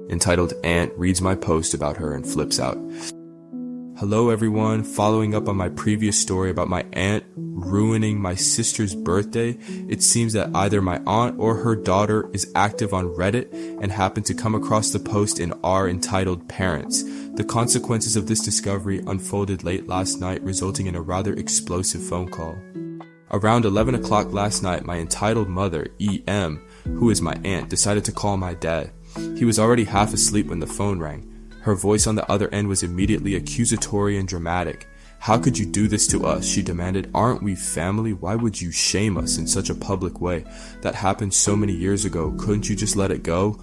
entitled Aunt reads my post about her and flips out. Hello everyone, following up on my previous story about my aunt ruining my sister's birthday, it seems that either my aunt or her daughter is active on Reddit and happened to come across the post in r entitled Parents. The consequences of this discovery unfolded late last night, resulting in a rather explosive phone call. Around 11 o'clock last night, my entitled mother, EM, who is my aunt, decided to call my dad. He was already half asleep when the phone rang. Her voice on the other end was immediately accusatory and dramatic. How could you do this to us? She demanded. Aren't we family? Why would you shame us in such a public way? That happened so many years ago. Couldn't you just let it go?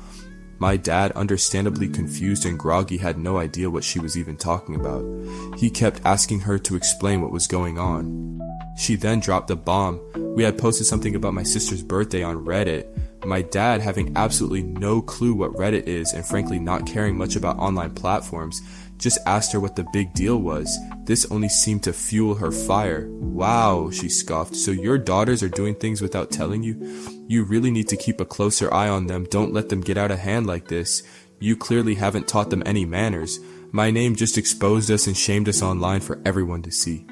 My dad, understandably confused and groggy, had no idea what she was even talking about. He kept asking her to explain what was going on. She then dropped a bomb. We had posted something about my sister's birthday on Reddit. My dad, having absolutely no clue what Reddit is and frankly not caring much about online platforms, just asked her what the big deal was. This only seemed to fuel her fire. Wow, she scoffed. So your daughters are doing things without telling you? You really need to keep a closer eye on them. Don't let them get out of hand like this. You clearly haven't taught them any manners. My name just exposed us and shamed us online for everyone to see.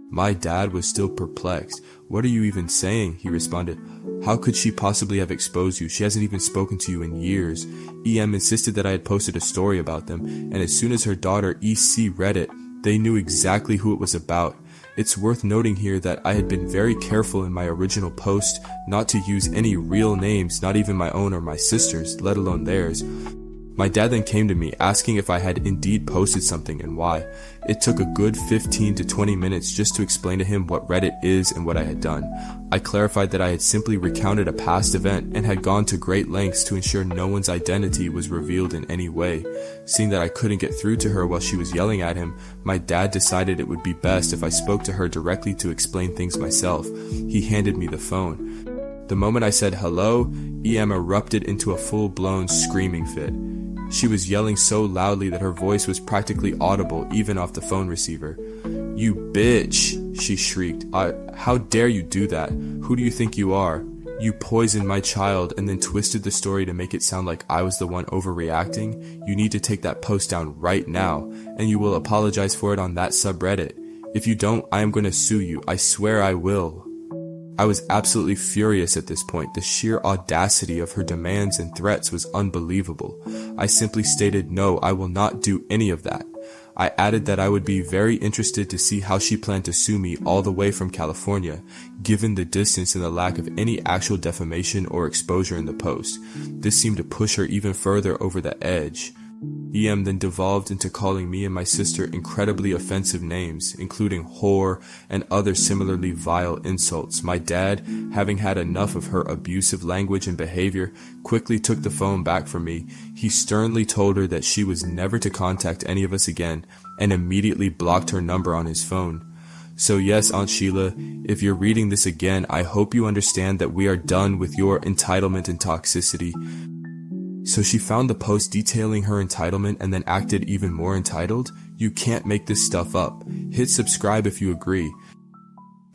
My dad was still perplexed. What are you even saying? He responded. How could she possibly have exposed you? She hasn't even spoken to you in years. EM insisted that I had posted a story about them, and as soon as her daughter EC read it, they knew exactly who it was about. It's worth noting here that I had been very careful in my original post not to use any real names, not even my own or my sister's, let alone theirs. My dad then came to me asking if I had indeed posted something and why. It took a good 15 to 20 minutes just to explain to him what Reddit is and what I had done. I clarified that I had simply recounted a past event and had gone to great lengths to ensure no one's identity was revealed in any way. Seeing that I couldn't get through to her while she was yelling at him, my dad decided it would be best if I spoke to her directly to explain things myself. He handed me the phone. The moment I said hello, EM erupted into a full-blown screaming fit. She was yelling so loudly that her voice was practically audible even off the phone receiver. You bitch, she shrieked. How dare you do that? Who do you think you are? You poisoned my child and then twisted the story to make it sound like I was the one overreacting. You need to take that post down right now, and you will apologize for it on that subreddit. If you don't, I am going to sue you. I swear I will. I was absolutely furious at this point. The sheer audacity of her demands and threats was unbelievable. I simply stated, no, I will not do any of that. I added that I would be very interested to see how she planned to sue me all the way from California, given the distance and the lack of any actual defamation or exposure in the post. This seemed to push her even further over the edge. EM then devolved into calling me and my sister incredibly offensive names, including whore and other similarly vile insults. My dad, having had enough of her abusive language and behavior, quickly took the phone back from me. He sternly told her that she was never to contact any of us again, and immediately blocked her number on his phone. So yes, Aunt Sheila, if you're reading this again, I hope you understand that we are done with your entitlement and toxicity. So she found the post detailing her entitlement and then acted even more entitled? You can't make this stuff up. Hit subscribe if you agree.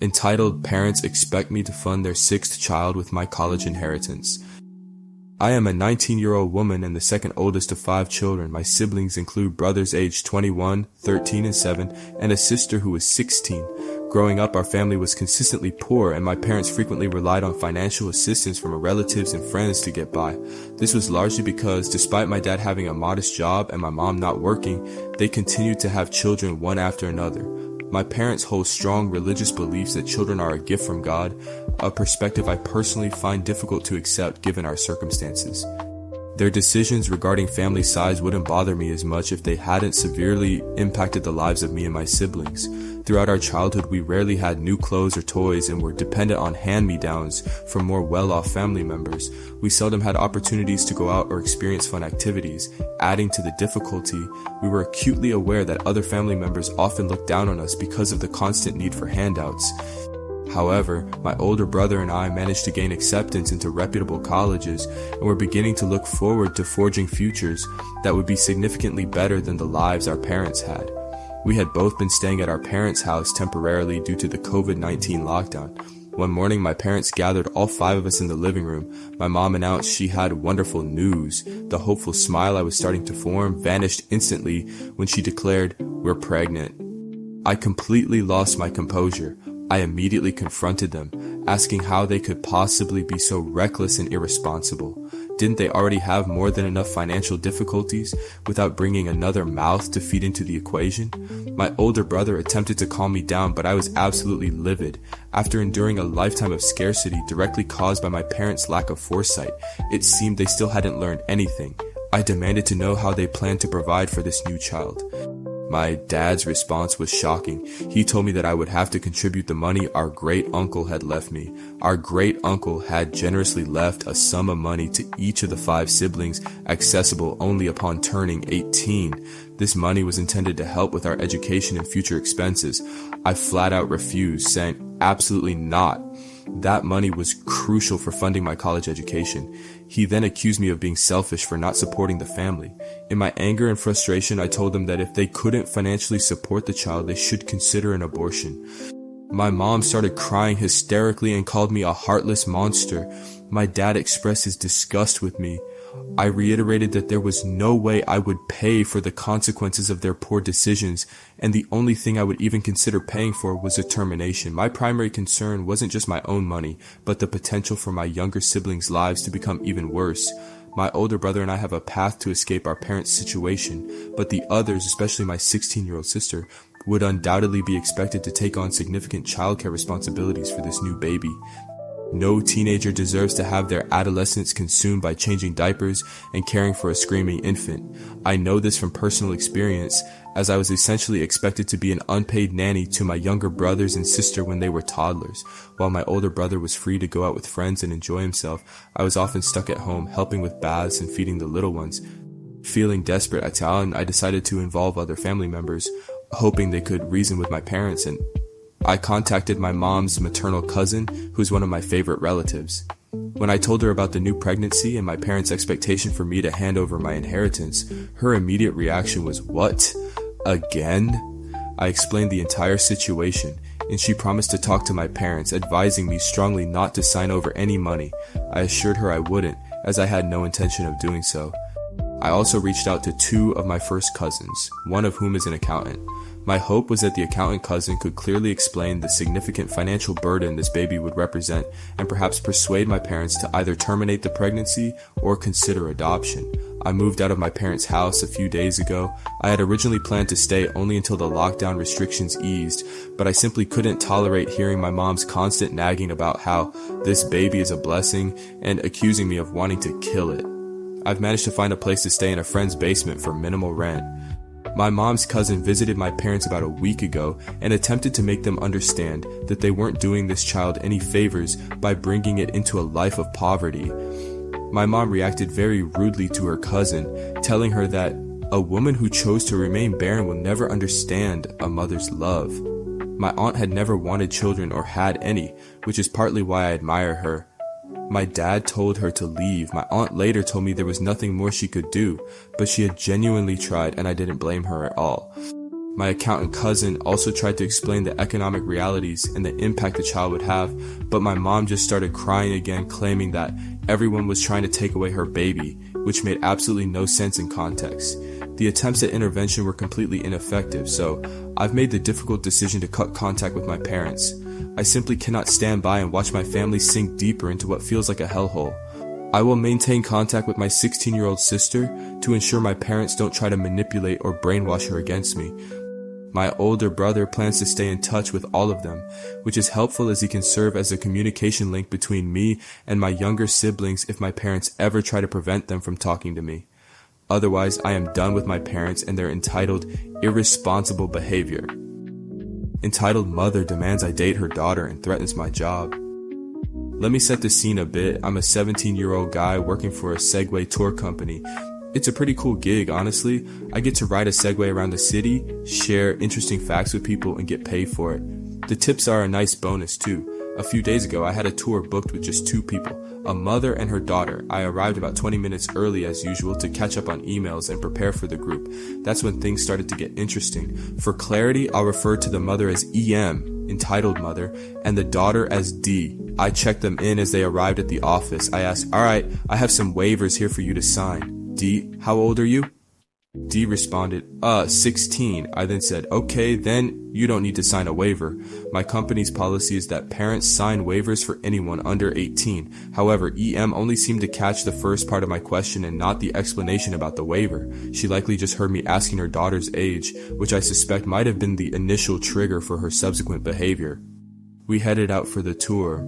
Entitled Parents expect me to fund their 6th child with my college inheritance. I am a 19-year-old woman and the second oldest of 5 children. My siblings include brothers aged 21, 13, and 7, and a sister who is 16. Growing up, our family was consistently poor, and my parents frequently relied on financial assistance from relatives and friends to get by. This was largely because, despite my dad having a modest job and my mom not working, they continued to have children one after another. My parents hold strong religious beliefs that children are a gift from God, a perspective I personally find difficult to accept given our circumstances. Their decisions regarding family size wouldn't bother me as much if they hadn't severely impacted the lives of me and my siblings. Throughout our childhood, we rarely had new clothes or toys and were dependent on hand-me-downs from more well-off family members. We seldom had opportunities to go out or experience fun activities. Adding to the difficulty, we were acutely aware that other family members often looked down on us because of the constant need for handouts. However, my older brother and I managed to gain acceptance into reputable colleges and were beginning to look forward to forging futures that would be significantly better than the lives our parents had. We had both been staying at our parents' house temporarily due to the COVID-19 lockdown. One morning, my parents gathered all 5 of us in the living room. My mom announced she had wonderful news. The hopeful smile I was starting to form vanished instantly when she declared, "We're pregnant." I completely lost my composure. I immediately confronted them, asking how they could possibly be so reckless and irresponsible. Didn't they already have more than enough financial difficulties without bringing another mouth to feed into the equation? My older brother attempted to calm me down, but I was absolutely livid. After enduring a lifetime of scarcity directly caused by my parents' lack of foresight, it seemed they still hadn't learned anything. I demanded to know how they planned to provide for this new child. My dad's response was shocking. He told me that I would have to contribute the money our great uncle had left me. Our great uncle had generously left a sum of money to each of the 5 siblings, accessible only upon turning 18. This money was intended to help with our education and future expenses. I flat out refused, saying absolutely not. That money was crucial for funding my college education. He then accused me of being selfish for not supporting the family. In my anger and frustration, I told them that if they couldn't financially support the child, they should consider an abortion. My mom started crying hysterically and called me a heartless monster. My dad expressed his disgust with me. I reiterated that there was no way I would pay for the consequences of their poor decisions, and the only thing I would even consider paying for was a termination. My primary concern wasn't just my own money, but the potential for my younger siblings' lives to become even worse. My older brother and I have a path to escape our parents' situation, but the others, especially my 16-year-old sister, would undoubtedly be expected to take on significant childcare responsibilities for this new baby. No teenager deserves to have their adolescence consumed by changing diapers and caring for a screaming infant. I know this from personal experience, as I was essentially expected to be an unpaid nanny to my younger brothers and sister when they were toddlers. While my older brother was free to go out with friends and enjoy himself, I was often stuck at home helping with baths and feeding the little ones. Feeling desperate at times, I decided to involve other family members, hoping they could reason with my parents, and I contacted my mom's maternal cousin, who's one of my favorite relatives. When I told her about the new pregnancy and my parents' expectation for me to hand over my inheritance, her immediate reaction was, "What? Again?" I explained the entire situation, and she promised to talk to my parents, advising me strongly not to sign over any money. I assured her I wouldn't, as I had no intention of doing so. I also reached out to 2 of my first cousins, one of whom is an accountant. My hope was that the accountant cousin could clearly explain the significant financial burden this baby would represent and perhaps persuade my parents to either terminate the pregnancy or consider adoption. I moved out of my parents' house a few days ago. I had originally planned to stay only until the lockdown restrictions eased, but I simply couldn't tolerate hearing my mom's constant nagging about how this baby is a blessing and accusing me of wanting to kill it. I've managed to find a place to stay in a friend's basement for minimal rent. My mom's cousin visited my parents about a week ago and attempted to make them understand that they weren't doing this child any favors by bringing it into a life of poverty. My mom reacted very rudely to her cousin, telling her that a woman who chose to remain barren will never understand a mother's love. My aunt had never wanted children or had any, which is partly why I admire her. My dad told her to leave. My aunt later told me there was nothing more she could do, but she had genuinely tried and I didn't blame her at all. My accountant cousin also tried to explain the economic realities and the impact the child would have, but my mom just started crying again, claiming that everyone was trying to take away her baby, which made absolutely no sense in context. The attempts at intervention were completely ineffective, so I've made the difficult decision to cut contact with my parents. I simply cannot stand by and watch my family sink deeper into what feels like a hellhole. I will maintain contact with my 16-year-old sister to ensure my parents don't try to manipulate or brainwash her against me. My older brother plans to stay in touch with all of them, which is helpful as he can serve as a communication link between me and my younger siblings if my parents ever try to prevent them from talking to me. Otherwise, I am done with my parents and their entitled, irresponsible behavior. Entitled mother demands I date her daughter and threatens my job. Let me set the scene a bit. I'm a 17-year-old guy working for a Segway tour company. It's a pretty cool gig, honestly. I get to ride a Segway around the city, share interesting facts with people, and get paid for it. The tips are a nice bonus too. A few days ago, I had a tour booked with just 2 people, a mother and her daughter. I arrived about 20 minutes early as usual to catch up on emails and prepare for the group. That's when things started to get interesting. For clarity, I'll refer to the mother as EM, entitled mother, and the daughter as D. I checked them in as they arrived at the office. I asked, "Alright, I have some waivers here for you to sign." D, how old are you? D responded, 16. I then said, "Okay, then you don't need to sign a waiver. My company's policy is that parents sign waivers for anyone under 18. However, EM only seemed to catch the first part of my question and not the explanation about the waiver. She likely just heard me asking her daughter's age, which I suspect might have been the initial trigger for her subsequent behavior. We headed out for the tour.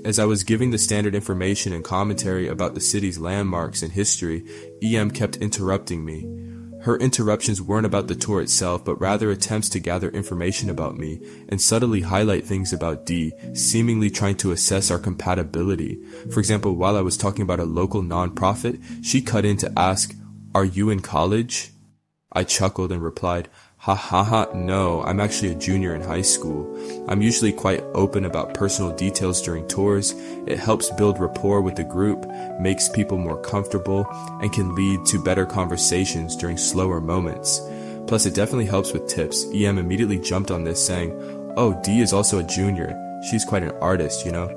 As I was giving the standard information and commentary about the city's landmarks and history, EM kept interrupting me. Her interruptions weren't about the tour itself, but rather attempts to gather information about me and subtly highlight things about D, seemingly trying to assess our compatibility. For example, while I was talking about a local nonprofit, she cut in to ask, "Are you in college?" I chuckled and replied, "Ha ha ha, no, I'm actually a junior in high school." I'm usually quite open about personal details during tours. It helps build rapport with the group, makes people more comfortable, and can lead to better conversations during slower moments. Plus, it definitely helps with tips. EM immediately jumped on this saying, "Oh, D is also a junior. She's quite an artist, you know?"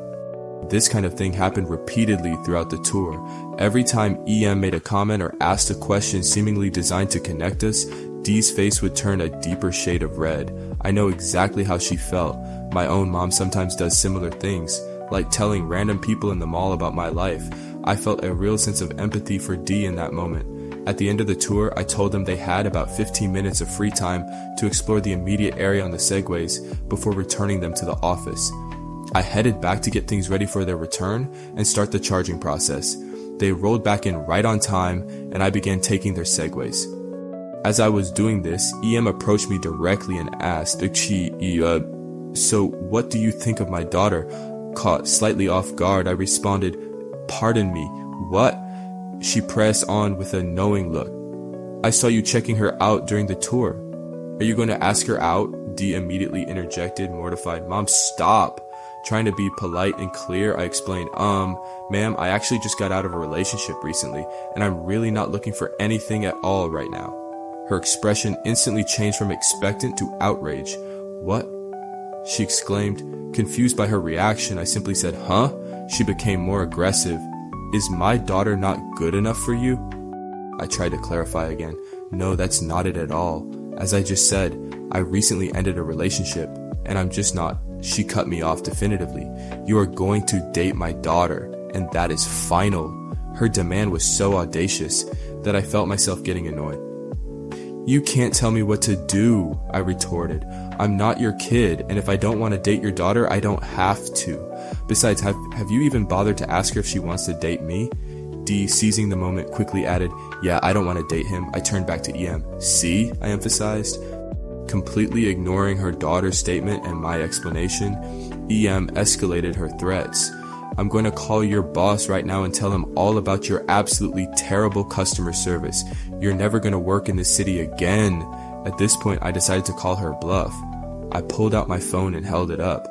This kind of thing happened repeatedly throughout the tour. Every time EM made a comment or asked a question seemingly designed to connect us, Dee's face would turn a deeper shade of red. I know exactly how she felt. My own mom sometimes does similar things, like telling random people in the mall about my life. I felt a real sense of empathy for Dee in that moment. At the end of the tour, I told them they had about 15 minutes of free time to explore the immediate area on the segways before returning them to the office. I headed back to get things ready for their return and start the charging process. They rolled back in right on time, and I began taking their segways. As I was doing this, EM approached me directly and asked, "So what do you think of my daughter?" Caught slightly off guard, I responded, "Pardon me, what?" She pressed on with a knowing look. "I saw you checking her out during the tour. Are you going to ask her out?" Dee immediately interjected, mortified. "Mom, stop." Trying to be polite and clear, I explained, "Ma'am, I actually just got out of a relationship recently, and I'm really not looking for anything at all right now." Her expression instantly changed from expectant to outrage. "What?" she exclaimed. Confused by her reaction, I simply said, "Huh?" She became more aggressive. "Is my daughter not good enough for you?" I tried to clarify again. "No, that's not it at all. As I just said, I recently ended a relationship, and I'm just not." She cut me off definitively. "You are going to date my daughter, and that is final." Her demand was so audacious that I felt myself getting annoyed. "You can't tell me what to do," I retorted. "I'm not your kid, and if I don't want to date your daughter, I don't have to. Besides, have you even bothered to ask her if she wants to date me?" Dee, seizing the moment, quickly added, "Yeah, I don't want to date him." I turned back to EM. "See?" I emphasized. Completely ignoring her daughter's statement and my explanation, EM escalated her threats. "I'm going to call your boss right now and tell him all about your absolutely terrible customer service. You're never going to work in this city again." At this point, I decided to call her bluff. I pulled out my phone and held it up.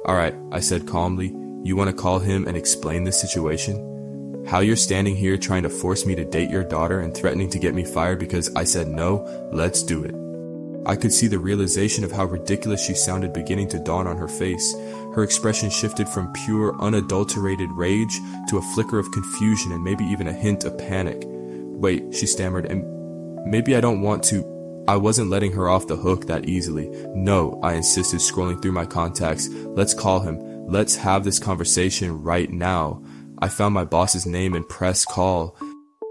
"Alright," I said calmly, "you want to call him and explain this situation? How you're standing here trying to force me to date your daughter and threatening to get me fired because I said no? Let's do it." I could see the realization of how ridiculous she sounded beginning to dawn on her face. Her expression shifted from pure, unadulterated rage to a flicker of confusion and maybe even a hint of panic. "Wait," she stammered, "and maybe I don't want to." I wasn't letting her off the hook that easily. "No," I insisted, scrolling through my contacts. "Let's call him. Let's have this conversation right now." I found my boss's name and pressed call.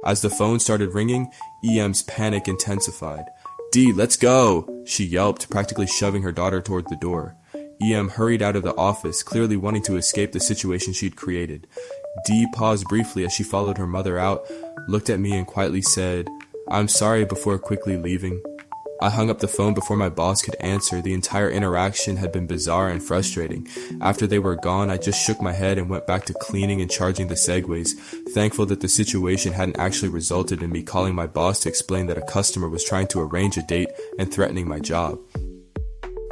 As the phone started ringing, EM's panic intensified. "Dee, let's go," she yelped, practically shoving her daughter toward the door. EM hurried out of the office, clearly wanting to escape the situation she'd created. Dee paused briefly as she followed her mother out, looked at me and quietly said, "I'm sorry," before quickly leaving. I hung up the phone before my boss could answer. The entire interaction had been bizarre and frustrating. After they were gone, I just shook my head and went back to cleaning and charging the segways, thankful that the situation hadn't actually resulted in me calling my boss to explain that a customer was trying to arrange a date and threatening my job.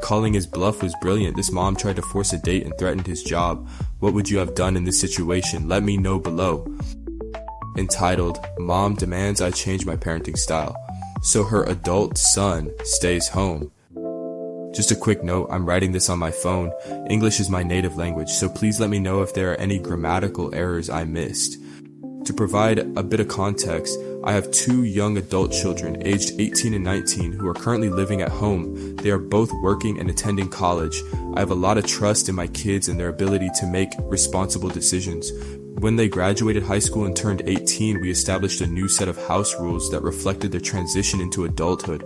Calling his bluff was brilliant. This mom tried to force a date and threatened his job. What would you have done in this situation? Let me know below. Entitled, Mom Demands I Change My Parenting Style, so her adult son stays home. Just a quick note, I'm writing this on my phone. English is my native language, so please let me know if there are any grammatical errors I missed. To provide a bit of context, I have 2 young adult children aged 18 and 19 who are currently living at home. They are both working and attending college. I have a lot of trust in my kids and their ability to make responsible decisions. When they graduated high school and turned 18, we established a new set of house rules that reflected their transition into adulthood.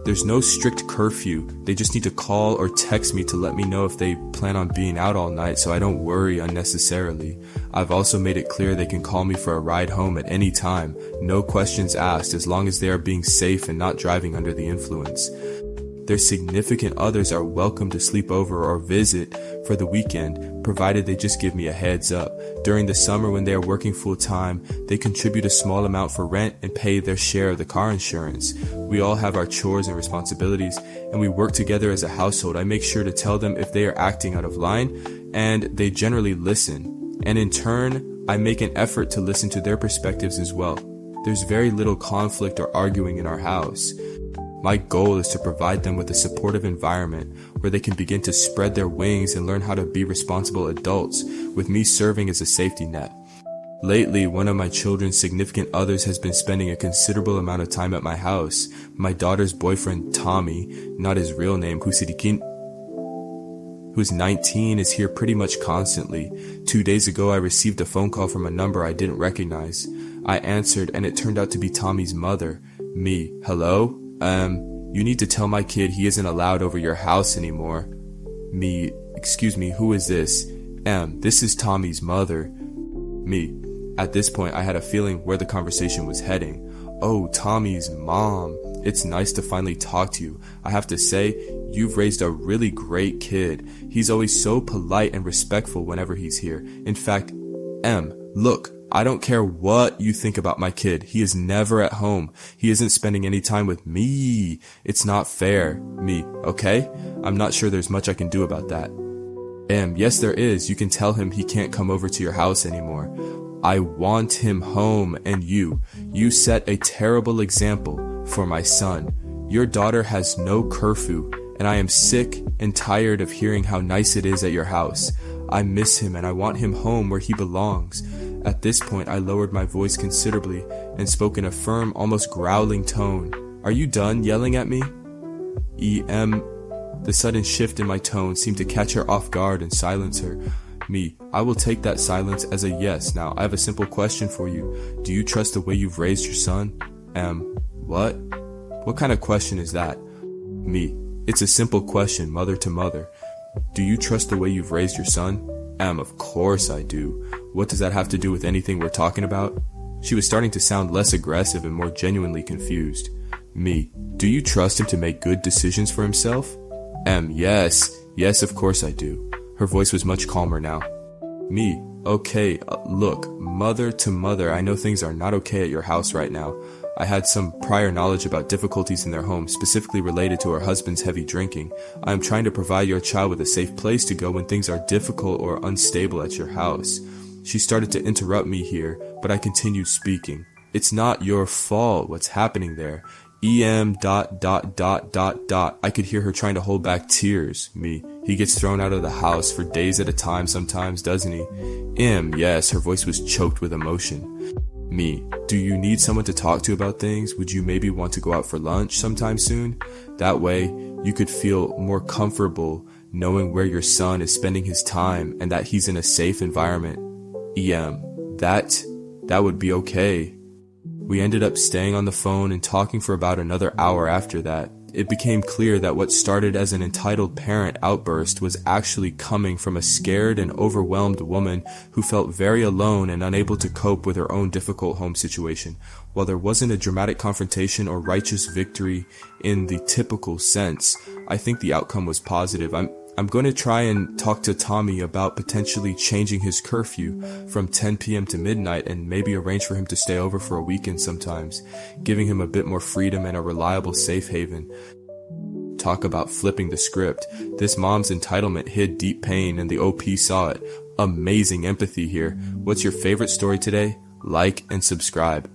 There's no strict curfew. They just need to call or text me to let me know if they plan on being out all night so I don't worry unnecessarily. I've also made it clear they can call me for a ride home at any time, no questions asked, as long as they are being safe and not driving under the influence. Their significant others are welcome to sleep over or visit for the weekend, provided they just give me a heads up. During the summer when they are working full time, they contribute a small amount for rent and pay their share of the car insurance. We all have our chores and responsibilities, and we work together as a household. I make sure to tell them if they are acting out of line, and they generally listen. And in turn, I make an effort to listen to their perspectives as well. There's very little conflict or arguing in our house. My goal is to provide them with a supportive environment where they can begin to spread their wings and learn how to be responsible adults, with me serving as a safety net. Lately, one of my children's significant others has been spending a considerable amount of time at my house. My daughter's boyfriend, Tommy, not his real name, who's 19, is here pretty much constantly. 2 days ago, I received a phone call from a number I didn't recognize. I answered, and it turned out to be Tommy's mother. Me, hello? You need to tell my kid he isn't allowed over your house anymore. Me, excuse me, who is this? This is Tommy's mother. Me, at this point I had a feeling where the conversation was heading. Oh, Tommy's mom. It's nice to finally talk to you. I have to say, you've raised a really great kid. He's always so polite and respectful whenever he's here. In fact, look, I don't care what you think about my kid. He is never at home. He isn't spending any time with me. It's not fair. Me, okay? I'm not sure there's much I can do about that. Yes there is. You can tell him he can't come over to your house anymore. I want him home, and you set a terrible example for my son. Your daughter has no curfew, and I am sick and tired of hearing how nice it is at your house. I miss him and I want him home where he belongs. At this point, I lowered my voice considerably and spoke in a firm, almost growling tone. Are you done yelling at me? The sudden shift in my tone seemed to catch her off guard and silence her. Me, I will take that silence as a yes. Now, I have a simple question for you. Do you trust the way you've raised your son? What? What kind of question is that? Me, it's a simple question, mother to mother. Do you trust the way you've raised your son? Of course I do. What does that have to do with anything we're talking about? She was starting to sound less aggressive and more genuinely confused. Me, do you trust him to make good decisions for himself? Yes, of course I do. Her voice was much calmer now. Me, okay, look, mother to mother, I know things are not okay at your house right now. I had some prior knowledge about difficulties in their home, specifically related to her husband's heavy drinking. I am trying to provide your child with a safe place to go when things are difficult or unstable at your house. She started to interrupt me here, but I continued speaking. It's not your fault what's happening there. I could hear her trying to hold back tears. Me, he gets thrown out of the house for days at a time sometimes, doesn't he? Yes, her voice was choked with emotion. Me, do you need someone to talk to about things? Would you maybe want to go out for lunch sometime soon? That way, you could feel more comfortable knowing where your son is spending his time and that he's in a safe environment. That would be okay. We ended up staying on the phone and talking for about another hour after that. It became clear that what started as an entitled parent outburst was actually coming from a scared and overwhelmed woman who felt very alone and unable to cope with her own difficult home situation. While there wasn't a dramatic confrontation or righteous victory in the typical sense, I think the outcome was positive. I'm going to try and talk to Tommy about potentially changing his curfew from 10 p.m. to midnight and maybe arrange for him to stay over for a weekend sometimes, giving him a bit more freedom and a reliable safe haven. Talk about flipping the script. This mom's entitlement hid deep pain and the OP saw it. Amazing empathy here. What's your favorite story today? Like and subscribe.